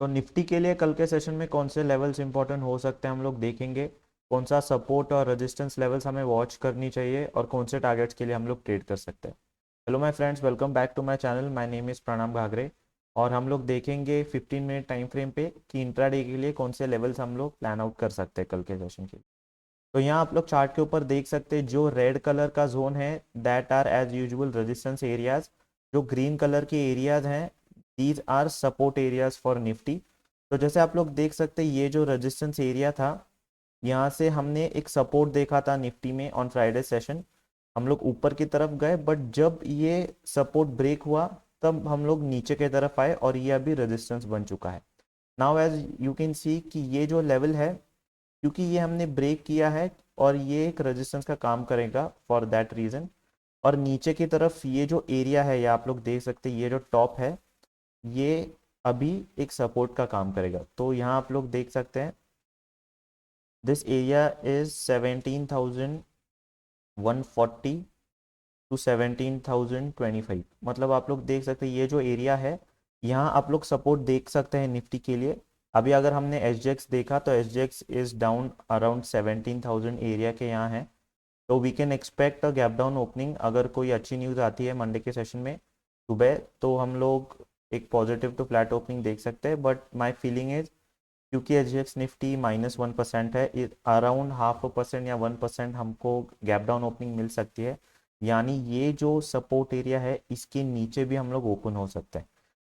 तो निफ्टी के लिए कल के सेशन में कौन से लेवल्स इंपॉर्टेंट हो सकते हैं हम लोग देखेंगे, कौन सा सपोर्ट और रेजिस्टेंस लेवल्स हमें वॉच करनी चाहिए और कौन से टारगेट्स के लिए हम लोग ट्रेड कर सकते हैं। Hello my friends, welcome back to my channel. My name is Pranam Ghagare और हम लोग देखेंगे 15 मिनट टाइम फ्रेम पे कि इंट्राडे के लिए कौन से लेवल्स हम लोग प्लान आउट कर सकते हैं कल के सेशन के लिए। तो यहाँ आप लोग चार्ट के ऊपर देख सकते हैं जो रेड कलर का जोन है that are as usual resistance areas, जो ग्रीन कलर के एरियाज हैं these are support areas for Nifty. तो जैसे आप लोग देख सकते हैं ये जो रेजिस्टेंस एरिया था, यहाँ से हमने एक सपोर्ट देखा था निफ्टी में ऑन फ्राइडे सेशन। हम लोग ऊपर की तरफ गए बट जब ये सपोर्ट ब्रेक हुआ तब हम लोग नीचे की तरफ आए और ये अभी रेजिस्टेंस बन चुका है। Now as you can see कि ये जो लेवल है, क्योंकि ये हमने ब्रेक किया है और ये एक रेजिस्टेंस का काम करेगा फॉर दैट रीज़न। और नीचे की तरफ ये जो एरिया है ये आप लोग देख सकते हैं, ये जो टॉप है ये अभी एक सपोर्ट का काम करेगा। तो यहाँ आप लोग देख सकते हैं दिस एरिया इज 17,140 टू 17,025। मतलब आप लोग देख सकते हैं ये जो एरिया है यहाँ आप लोग सपोर्ट देख सकते हैं निफ्टी के लिए। अभी अगर हमने एस देखा तो S is down around 17,000 area के यहाँ है। तो we can expect a gap down opening. अगर कोई अच्छी न्यूज़ आती है मंडे के सेशन में सुबह तो हम लोग एक पॉजिटिव टू फ्लैट ओपनिंग देख सकते हैं। बट माई फीलिंग इज क्योंकि एच निफ्टी -1% है, अराउंड 0.5% या 1% हमको गैप डाउन ओपनिंग मिल सकती है। यानी ये जो सपोर्ट एरिया है इसके नीचे भी हम लोग ओपन हो सकते हैं।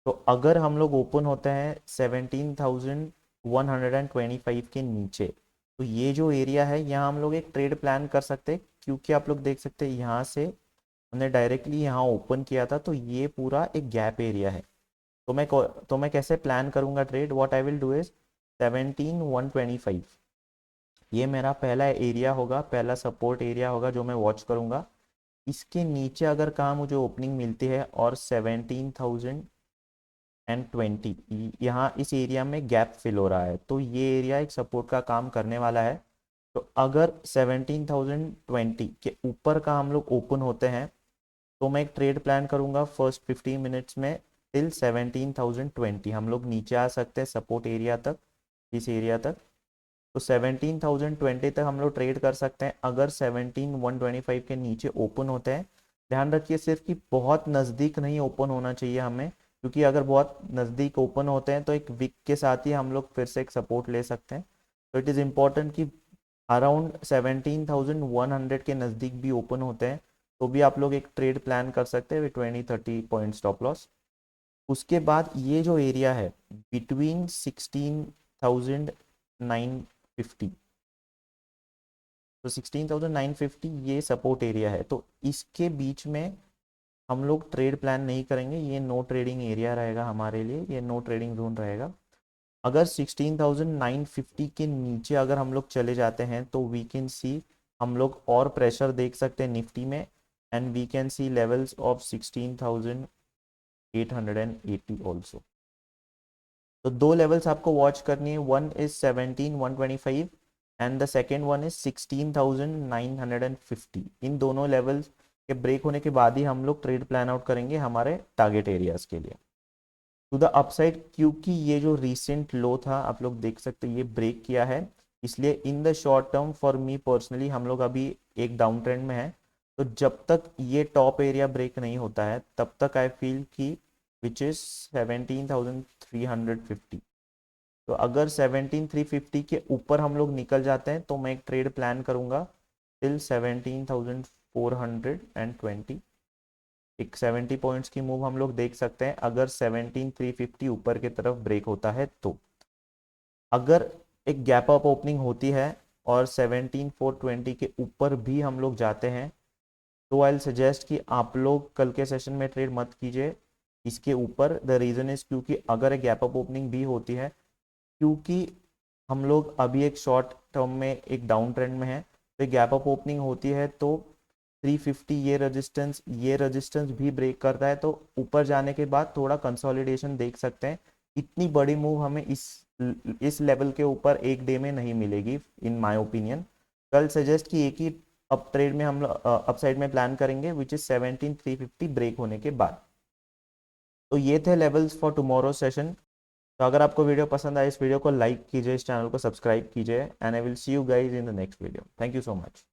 तो अगर हम लोग ओपन होते हैं 17,125 के नीचे तो ये जो एरिया है यहाँ हम लोग एक ट्रेड प्लान कर सकते हैं। क्योंकि आप लोग देख सकते हैं यहाँ से हमने डायरेक्टली यहाँ ओपन किया था तो ये पूरा एक गैप एरिया है। तो मैं कैसे प्लान करूंगा trade, what I will do is 17,125 ये मेरा पहला एरिया होगा, पहला सपोर्ट एरिया होगा जो मैं वॉच करूंगा। इसके नीचे अगर कहाँ मुझे ओपनिंग मिलती है और 17,020 यहाँ इस एरिया में गैप फिल हो रहा है तो ये एरिया एक सपोर्ट का काम करने वाला है। तो अगर 17,020 के ऊपर का हम लोग ओपन होते हैं तो मैं एक ट्रेड प्लान करूंगा फर्स्ट 15 मिनट्स में टिल 17,020 हम लोग नीचे आ सकते हैं सपोर्ट एरिया तक, इस एरिया तक। तो 17,020 तक हम लोग ट्रेड कर सकते हैं अगर 17,125 के नीचे ओपन होते हैं। ध्यान रखिए सिर्फ कि बहुत नज़दीक नहीं ओपन होना चाहिए हमें, क्योंकि अगर बहुत नज़दीक ओपन होते हैं तो एक विक के साथ ही हम लोग फिर से एक सपोर्ट ले सकते हैं। तो इट इज़ इम्पॉर्टेंट कि अराउंड 17,100 के नज़दीक भी ओपन होते हैं तो भी आप लोग एक ट्रेड प्लान कर सकते हैं विद 20-30 पॉइंट स्टॉप लॉस। उसके बाद ये जो एरिया है बिटवीन 16,950, तो 16,950 ये सपोर्ट एरिया है। तो इसके बीच में हम लोग ट्रेड प्लान नहीं करेंगे, ये नो ट्रेडिंग एरिया रहेगा हमारे लिए, ये नो ट्रेडिंग जोन रहेगा। अगर 16,950 के नीचे अगर हम लोग चले जाते हैं तो वी कैन सी हम लोग और प्रेशर देख सकते हैं निफ्टी में and we can see levels of 16,880 also. तो दो लेवल्स आपको वॉच करनी है, one is 17,125 and the second one is 16,950। इन दोनों लेवल्स के ब्रेक होने के बाद ही हम लोग ट्रेड प्लान आउट करेंगे हमारे टारगेट एरियाज के लिए टू द अपसाइड। क्योंकि ये जो रिसेंट लो था आप लोग देख सकते हैं ये ब्रेक किया है, इसलिए in the short term for me personally हम लोग अभी एक डाउन ट्रेंड में है। तो जब तक ये टॉप एरिया ब्रेक नहीं होता है तब तक आई फील कि विच इज 17,350। तो अगर 17,350 के ऊपर हम लोग निकल जाते हैं तो मैं एक ट्रेड प्लान करूंगा टिल 17,420। एक 70 पॉइंट्स की मूव हम लोग देख सकते हैं अगर 17,350 ऊपर की तरफ ब्रेक होता है तो। अगर एक गैप अप ओपनिंग होती है और 17,420 के ऊपर भी हम लोग जाते हैं तो आई सजेस्ट कि आप लोग कल के सेशन में ट्रेड मत कीजिए इसके ऊपर। द रीज़न इज क्योंकि अगर एक गैप अप ओपनिंग भी होती है, क्योंकि हम लोग अभी एक शॉर्ट टर्म में एक डाउन ट्रेंड में है, तो गैप अप ओपनिंग होती है तो 350 ये रेजिस्टेंस भी ब्रेक करता है तो ऊपर जाने के बाद थोड़ा कंसोलिडेशन देख सकते हैं। इतनी बड़ी मूव हमें इस लेवल के ऊपर एक डे में नहीं मिलेगी इन माय ओपिनियन। कल सजेस्ट कि एक ही अप ट्रेड में हम अपसाइड में प्लान करेंगे विच इज 17,350 ब्रेक होने के बाद। तो ये थे लेवल्स फॉर टुमारो सेशन। तो अगर आपको वीडियो पसंद आए इस वीडियो को लाइक कीजिए, इस चैनल को सब्सक्राइब कीजिए, and I will see you guys in the next video. Thank you so much.